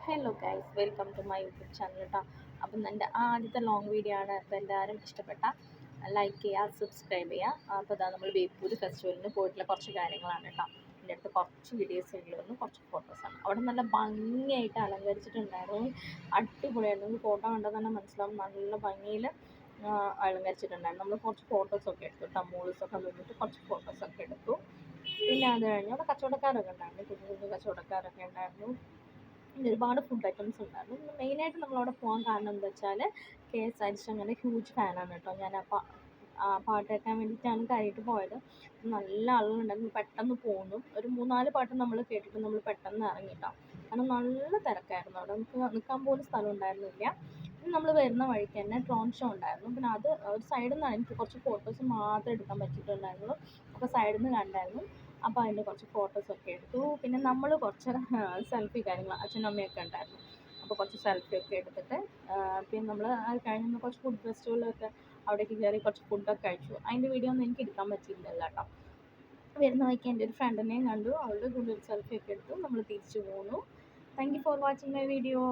Hello guys, welcome to my YouTube channel കേട്ടോ. അപ്പം എൻ്റെ ആദ്യത്തെ ലോങ് വീഡിയോ ആണ്. അപ്പോൾ എല്ലാവരും ഇഷ്ടപ്പെട്ട ലൈക്ക് ചെയ്യുക, സബ്സ്ക്രൈബ് ചെയ്യുക. അപ്പോൾ ഇതാ നമ്മൾ ബേപ്പൂർ ഫെസ്റ്റിവലിന് പോയിട്ടുള്ള കുറച്ച് കാര്യങ്ങളാണ് കേട്ടോ. എൻ്റെ അടുത്ത് കുറച്ച് വീഡിയോസ് ഉള്ളൂ, കുറച്ച് ഫോട്ടോസാണ്. അവിടെ നല്ല ഭംഗിയായിട്ട് അലങ്കരിച്ചിട്ടുണ്ടായിരുന്നു, അടിപൊളിയായിരുന്നു. ഫോട്ടോ കണ്ടാൽ തന്നെ മനസ്സിലാവും, നല്ല ഭംഗിയിൽ അലങ്കരിച്ചിട്ടുണ്ടായിരുന്നു. നമ്മൾ കുറച്ച് ഫോട്ടോസൊക്കെ എടുത്തു കേട്ടോ, മോൾസൊക്കെ നിന്നിട്ട് കുറച്ച് ഫോട്ടോസൊക്കെ എടുത്തു. പിന്നെ അത് കഴിഞ്ഞ് അവിടെ കച്ചവടക്കാരൊക്കെ ഉണ്ടായിരുന്നു, കുഞ്ഞു കുഞ്ഞു കച്ചവടക്കാരൊക്കെ ഉണ്ടായിരുന്നു. പിന്നെ ഒരുപാട് ഫുഡ് ഐറ്റംസ് ഉണ്ടായിരുന്നു. മെയിനായിട്ട് നമ്മളവിടെ പോകാൻ കാരണം എന്താ വെച്ചാൽ KSRTC അങ്ങനെ ഹ്യൂജ് ഫാനാണ് കേട്ടോ ഞാൻ. അപ്പം പാട്ട് കേൾക്കാൻ വേണ്ടിയിട്ടാണ് കാര്യമായിട്ട് പോയത്. നല്ല ആളുകളുണ്ടായിരുന്നു, പെട്ടെന്ന് പോന്നു. ഒരു 3-4 പാട്ട് നമ്മൾ കേട്ടിട്ട് നമ്മൾ പെട്ടെന്ന് ഇറങ്ങിട്ടോ, കാരണം നല്ല തിരക്കായിരുന്നു അവിടെ. നമുക്ക് നിൽക്കാൻ പോലും സ്ഥലം ഉണ്ടായിരുന്നില്ല. പിന്നെ നമ്മൾ വരുന്ന വഴിക്ക് തന്നെ ഡ്രോൺ ഷോ ഉണ്ടായിരുന്നു. പിന്നെ അത് ഒരു സൈഡിൽ നിന്നാണ് എനിക്ക് കുറച്ച് ഫോട്ടോസ് മാത്രമേ എടുക്കാൻ പറ്റിയിട്ടുണ്ടായിരുന്നുള്ളൂ. അപ്പോൾ സൈഡിൽ നിന്ന് കണ്ടായിരുന്നു. അപ്പോൾ അതിൻ്റെ കുറച്ച് ഫോട്ടോസൊക്കെ എടുത്തു. പിന്നെ നമ്മൾ കുറച്ച് സെൽഫി കാര്യങ്ങൾ, അച്ഛനും അമ്മയൊക്കെ ഉണ്ടായിരുന്നു. അപ്പോൾ കുറച്ച് സെൽഫിയൊക്കെ എടുത്തിട്ട് പിന്നെ നമ്മൾ അത് കഴിഞ്ഞ് കുറച്ച് ഫുഡ് ഫെസ്റ്റിവലൊക്കെ അവിടേക്ക് കയറി കുറച്ച് ഫുഡൊക്കെ കഴിച്ചു. അതിൻ്റെ വീഡിയോ ഒന്നും എനിക്ക് എടുക്കാൻ പറ്റിയില്ലല്ലോ കേട്ടോ. വരുന്ന വഴിക്ക് എൻ്റെ ഒരു ഫ്രണ്ടിനെയും കണ്ടു, അവളുടെ കൂടെ ഒരു സെൽഫിയൊക്കെ എടുത്തു. നമ്മൾ തിരിച്ചു പോന്നു. Thank you for watching my video.